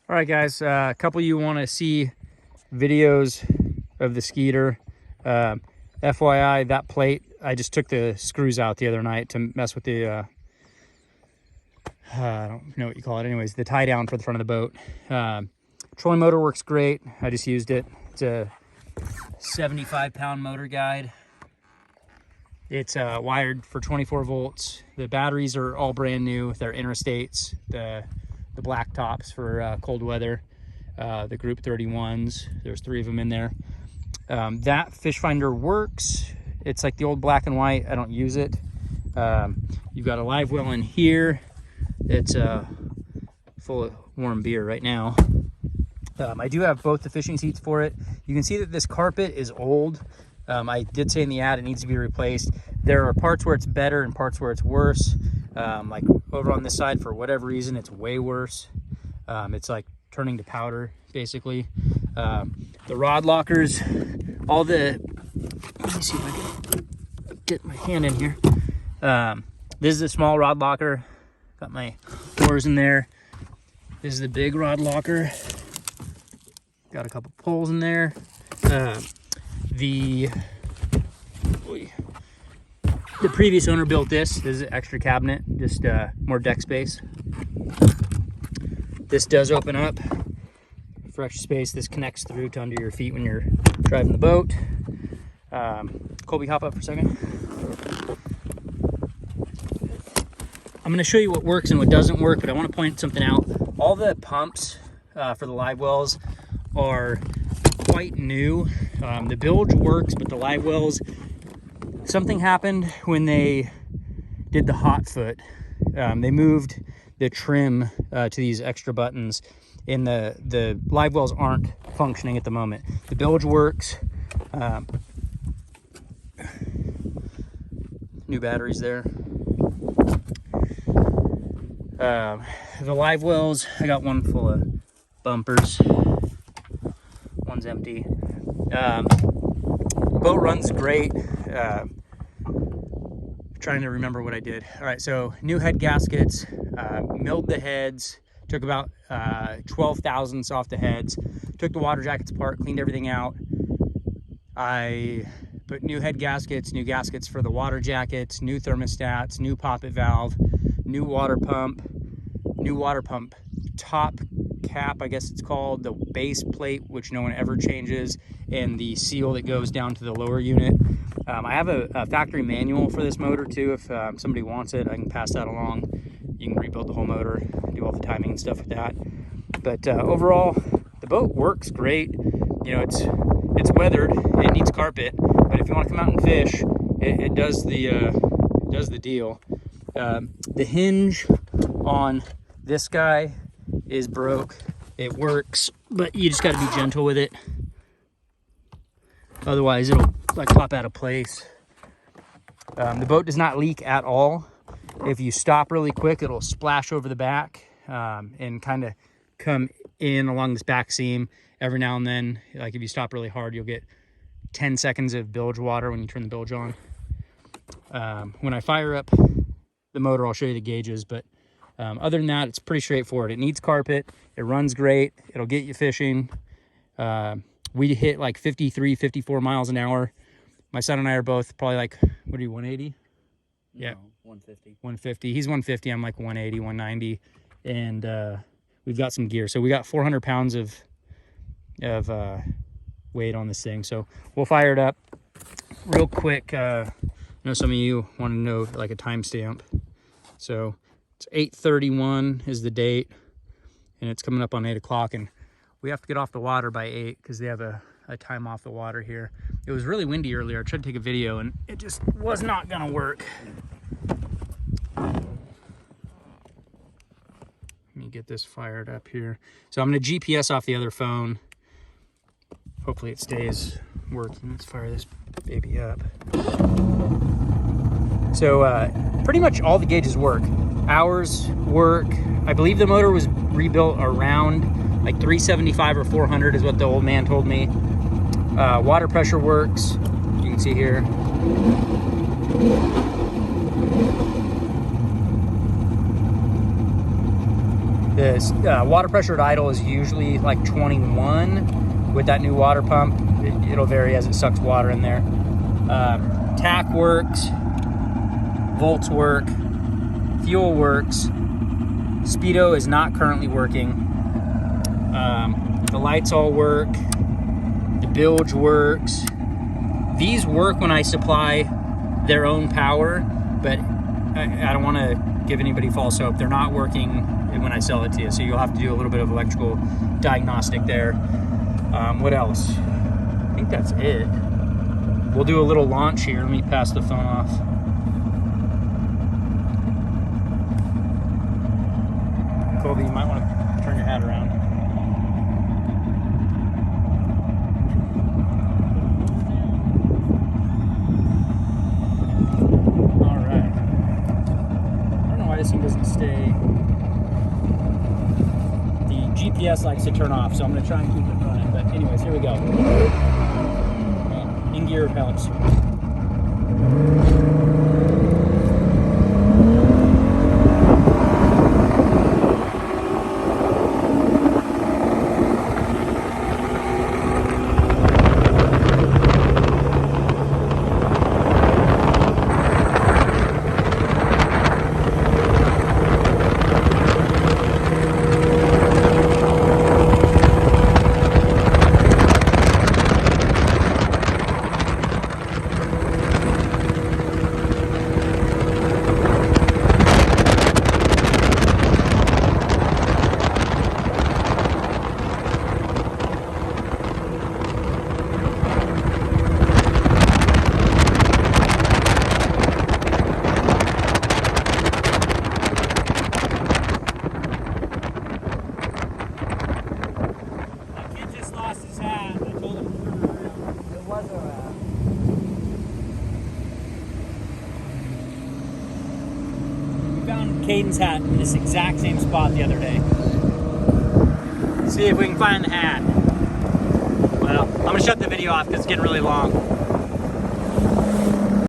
All right, guys, a couple of you want to see videos of the Skeeter. FYI, that plate, I just took the screws out the other night to mess with the, I don't know what you call it. Anyways, the tie down for the front of the boat. Trolling motor works great. I just used it. It's a 75-pound motor guide. It's wired for 24 volts. The batteries are all brand new. They're interstates. The black tops for cold weather. The Group 31s. There's 3 of them in there. That fish finder works. It's like the old black and white. I don't use it. You've got a live well in here. It's full of warm beer right now. I do have both the fishing seats for it. You can see that this carpet is old. I did say in the ad it needs to be replaced. There are parts where it's better and parts where it's worse. Like over on this side, for whatever reason, it's way worse. It's like turning to powder, basically. The rod lockers, all the, let me see if I can get my hand in here. This is a small rod locker. Got my oars in there. This is the big rod locker. Got a couple poles in there. The previous owner built this. This is an extra cabinet, just more deck space. This does open up for extra space. This connects through to under your feet when you're driving the boat. Colby, hop up for a second. I'm going to show you what works and what doesn't work, but I want to point something out. All the pumps for the live wells are quite new. The bilge works, but the live wells, something happened when they did the hot foot. They moved the trim to these extra buttons, and the live wells aren't functioning at the moment. The bilge works. New batteries there. The live wells, I got one full of bumpers. One's empty. Boat runs great. Trying to remember what I did. All right, so new head gaskets, milled the heads, took about 12 thousandths off the heads, took the water jackets apart, cleaned everything out. I put new head gaskets, new gaskets for the water jackets, new thermostats, new poppet valve, new water pump top cap, I guess it's called, the base plate, which no one ever changes, and the seal that goes down to the lower unit. I have a factory manual for this motor too. If somebody wants it, I can pass that along. You can rebuild the whole motor, do all the timing and stuff with that. But overall, the boat works great. You know, it's weathered, it needs carpet, but if you want to come out and fish, it does the deal. The hinge on this guy is broke. It works, but you just got to be gentle with it. Otherwise, it'll like pop out of place. The boat does not leak at all. If you stop really quick, it'll splash over the back and kind of come in along this back seam every now and then. Like if you stop really hard, you'll get 10 seconds of bilge water when you turn the bilge on. When I fire up the motor, I'll show you the gauges, but other than that, it's pretty straightforward. It needs carpet. It runs great. It'll get you fishing. We hit like 53, 54 miles an hour. My son and I are both probably like, what are you, 180? Yeah. No, 150. 150. He's 150. I'm like 180, 190. And we've got some gear. So we got 400 pounds of weight on this thing. So we'll fire it up real quick. I know some of you want to know like a timestamp. So it's 8:31 is the date, and it's coming up on 8 o'clock, and we have to get off the water by 8 because they have a time off the water here. It was really windy earlier. I tried to take a video, and it just was not gonna work. Let me get this fired up here. So I'm gonna GPS off the other phone. Hopefully it stays working. Let's fire this baby up. So pretty much all the gauges work. Hours work. I believe the motor was rebuilt around like 375 or 400 is what the old man told me. Water pressure works. You can see here. The water pressure at idle is usually like 21. With that new water pump, it'll vary as it sucks water in there. Tack works, volts work, fuel works. Speedo is not currently working. The lights all work. The bilge works. These work when I supply their own power, but I don't want to give anybody false hope. They're not working when I sell it to you, so you'll have to do a little bit of electrical diagnostic there. What else? I think that's it. We'll do a little launch here. Let me pass the phone off. Colby, you might want to turn your hat around. All right. I don't know why this thing doesn't stay. The GPS likes to turn off, so I'm going to try and keep it running. But anyways, here we go. In gear helps. Caden's hat in this exact same spot the other day. See if we can find the hat. Well, I'm gonna shut the video off because it's getting really long.